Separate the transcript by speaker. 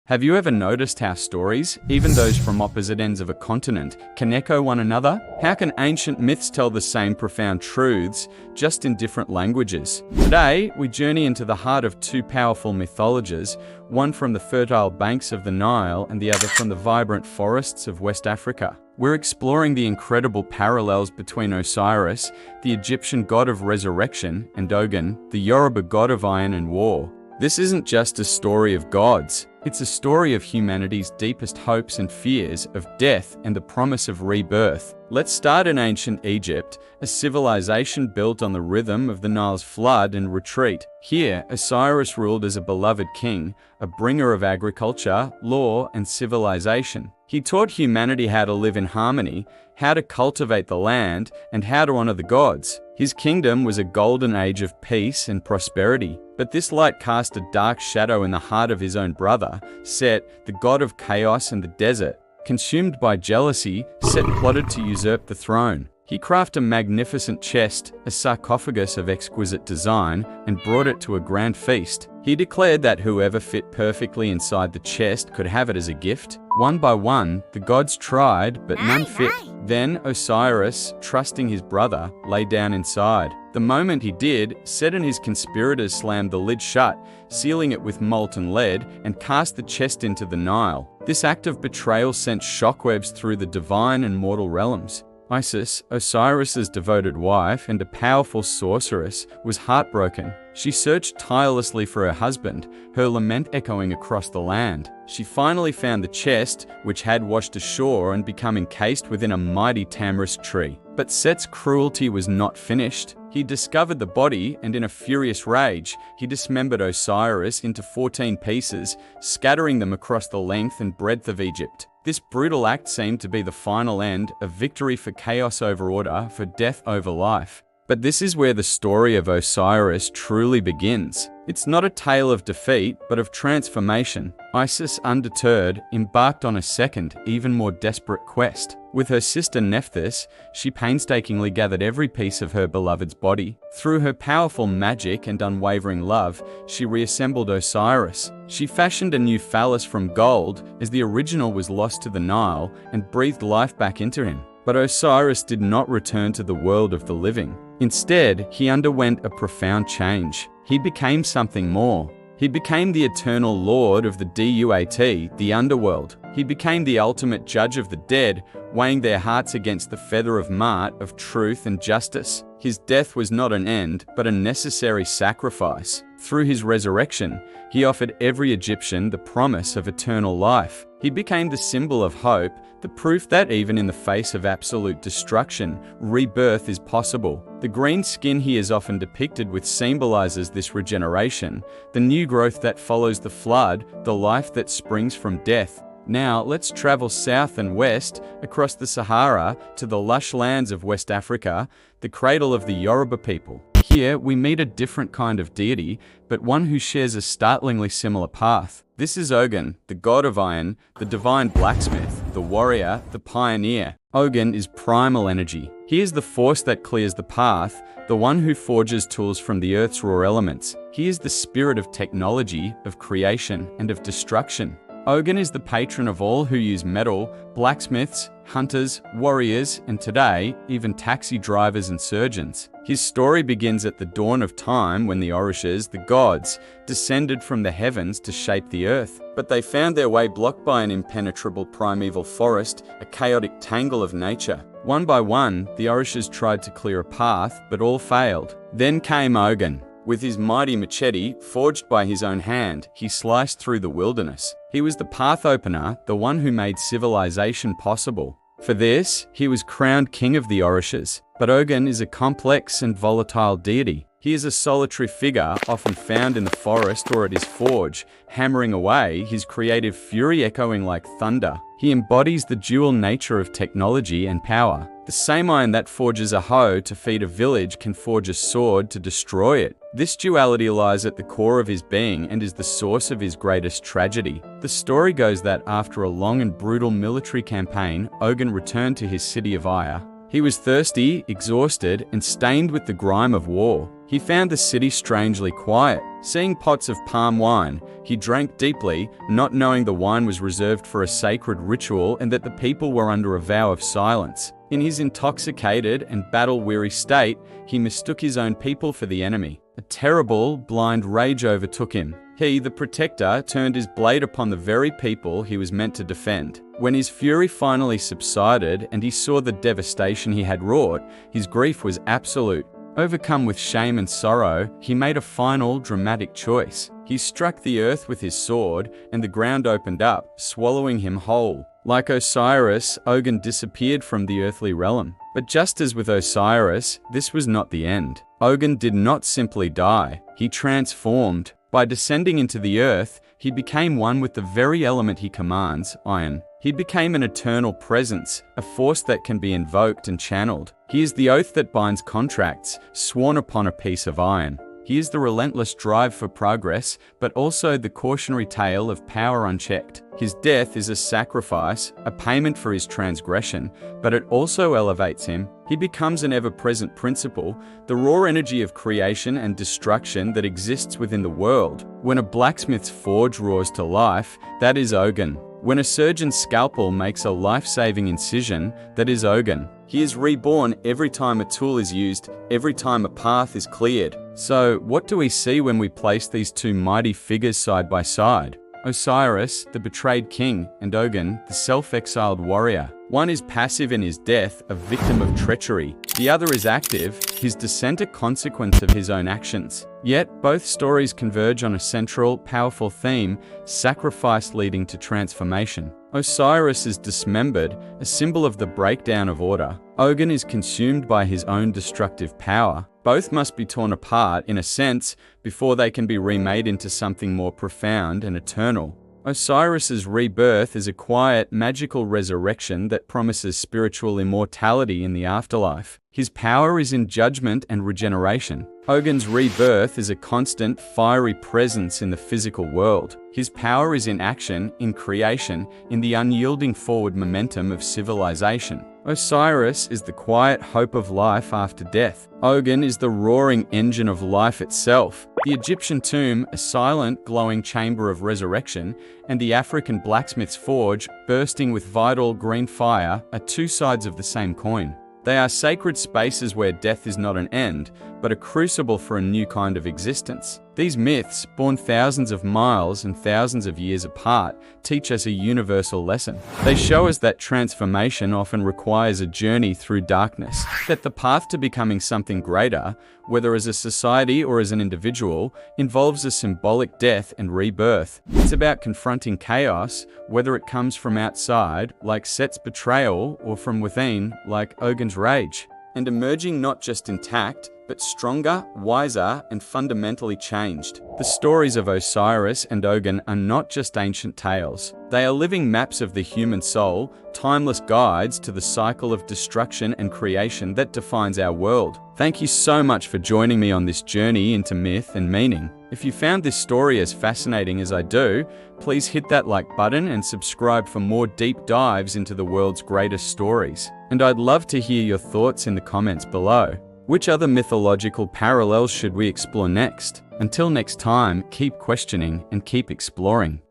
Speaker 1: Have you ever noticed how stories, even those from opposite ends of a continent, can echo one another? How can ancient myths tell the same profound truths, just in different languages? Today, we journey into the heart of two powerful mythologies, one from the fertile banks of the Nile and the other from the vibrant forests of West Africa. We're exploring the incredible parallels between Osiris, the Egyptian god of resurrection, and Ogun, the Yoruba god of iron and war. This isn't just a story of gods. It's a story of humanity's deepest hopes and fears, of death and the promise of rebirth. Let's start in ancient Egypt, a civilization built on the rhythm of the Nile's flood and retreat. Here, Osiris ruled as a beloved king, a bringer of agriculture, law, and civilization. He taught humanity how to live in harmony, how to cultivate the land, and how to honor the gods. His kingdom was a golden age of peace and prosperity. But this light cast a dark shadow in the heart of his own brother, Set, the god of chaos and the desert. Consumed by jealousy, Set plotted to usurp the throne. He crafted a magnificent chest, a sarcophagus of exquisite design, and brought it to a grand feast. He declared that whoever fit perfectly inside the chest could have it as a gift. One by one, the gods tried, but none fit. Then Osiris, trusting his brother, lay down inside. The moment he did, Set and his conspirators slammed the lid shut, sealing it with molten lead, and cast the chest into the Nile. This act of betrayal sent shockwaves through the divine and mortal realms. Isis, Osiris's devoted wife and a powerful sorceress, was heartbroken. She searched tirelessly for her husband, her lament echoing across the land. She finally found the chest, which had washed ashore and become encased within a mighty tamarisk tree. But Set's cruelty was not finished. He discovered the body, and in a furious rage, he dismembered Osiris into 14 pieces, scattering them across the length and breadth of Egypt. This brutal act seemed to be the final end, a victory for chaos over order, for death over life. But this is where the story of Osiris truly begins. It's not a tale of defeat, but of transformation. Isis, undeterred, embarked on a second, even more desperate quest. With her sister Nephthys, she painstakingly gathered every piece of her beloved's body. Through her powerful magic and unwavering love, she reassembled Osiris. She fashioned a new phallus from gold, as the original was lost to the Nile, and breathed life back into him. But Osiris did not return to the world of the living. Instead, he underwent a profound change. He became something more. He became the eternal lord of the Duat, the underworld. He became the ultimate judge of the dead, weighing their hearts against the feather of Ma'at, of truth and justice. His death was not an end, but a necessary sacrifice. Through his resurrection, he offered every Egyptian the promise of eternal life. He became the symbol of hope, the proof that even in the face of absolute destruction, rebirth is possible. The green skin he is often depicted with symbolizes this regeneration, the new growth that follows the flood, the life that springs from death. Now, let's travel south and west, across the Sahara, to the lush lands of West Africa, the cradle of the Yoruba people. Here, we meet a different kind of deity, but one who shares a startlingly similar path. This is Ogun, the god of iron, the divine blacksmith, the warrior, the pioneer. Ogun is primal energy. He is the force that clears the path, the one who forges tools from the earth's raw elements. He is the spirit of technology, of creation, and of destruction. Ogun is the patron of all who use metal, blacksmiths, hunters, warriors, and today, even taxi drivers and surgeons. His story begins at the dawn of time when the Orishas, the gods, descended from the heavens to shape the earth. But they found their way blocked by an impenetrable primeval forest, a chaotic tangle of nature. One by one, the Orishas tried to clear a path, but all failed. Then came Ogun. With his mighty machete, forged by his own hand, he sliced through the wilderness. He was the path opener, the one who made civilization possible. For this, he was crowned king of the Orishas. But Ogun is a complex and volatile deity. He is a solitary figure, often found in the forest or at his forge, hammering away, his creative fury echoing like thunder. He embodies the dual nature of technology and power. The same iron that forges a hoe to feed a village can forge a sword to destroy it. This duality lies at the core of his being and is the source of his greatest tragedy. The story goes that after a long and brutal military campaign, Ogun returned to his city of Aya. He was thirsty, exhausted, and stained with the grime of war. He found the city strangely quiet. Seeing pots of palm wine, he drank deeply, not knowing the wine was reserved for a sacred ritual and that the people were under a vow of silence. In his intoxicated and battle-weary state, he mistook his own people for the enemy. A terrible, blind rage overtook him. He, the protector, turned his blade upon the very people he was meant to defend. When his fury finally subsided and he saw the devastation he had wrought, his grief was absolute. Overcome with shame and sorrow, he made a final, dramatic choice. He struck the earth with his sword, and the ground opened up, swallowing him whole. Like Osiris, Ogun disappeared from the earthly realm. But just as with Osiris, this was not the end. Ogun did not simply die. He transformed. By descending into the earth, he became one with the very element he commands, iron. He became an eternal presence, a force that can be invoked and channeled. He is the oath that binds contracts, sworn upon a piece of iron. He is the relentless drive for progress, but also the cautionary tale of power unchecked. His death is a sacrifice, a payment for his transgression, but it also elevates him. He becomes an ever-present principle, the raw energy of creation and destruction that exists within the world. When a blacksmith's forge roars to life, that is Ogun. When a surgeon's scalpel makes a life-saving incision, that is Ogun. He is reborn every time a tool is used, every time a path is cleared. So, what do we see when we place these two mighty figures side by side? Osiris, the betrayed king, and Ogun, the self-exiled warrior. One is passive in his death, a victim of treachery. The other is active, his descent a consequence of his own actions. Yet, both stories converge on a central, powerful theme, sacrifice leading to transformation. Osiris is dismembered, a symbol of the breakdown of order. Ogun is consumed by his own destructive power. Both must be torn apart, in a sense, before they can be remade into something more profound and eternal. Osiris's rebirth is a quiet, magical resurrection that promises spiritual immortality in the afterlife. His power is in judgment and regeneration. Ogun's rebirth is a constant, fiery presence in the physical world. His power is in action, in creation, in the unyielding forward momentum of civilization. Osiris is the quiet hope of life after death. Ogun is the roaring engine of life itself. The Egyptian tomb, a silent, glowing chamber of resurrection, and the African blacksmith's forge, bursting with vital green fire, are two sides of the same coin. They are sacred spaces where death is not an end, but a crucible for a new kind of existence. These myths, born thousands of miles and thousands of years apart, teach us a universal lesson. They show us that transformation often requires a journey through darkness, that the path to becoming something greater, whether as a society or as an individual, involves a symbolic death and rebirth. It's about confronting chaos, whether it comes from outside, like Set's betrayal, or from within, like Ogun's rage, and emerging not just intact, but stronger, wiser, and fundamentally changed. The stories of Osiris and Ogun are not just ancient tales. They are living maps of the human soul, timeless guides to the cycle of destruction and creation that defines our world. Thank you so much for joining me on this journey into myth and meaning. If you found this story as fascinating as I do, please hit that like button and subscribe for more deep dives into the world's greatest stories. And I'd love to hear your thoughts in the comments below. Which other mythological parallels should we explore next? Until next time, keep questioning and keep exploring.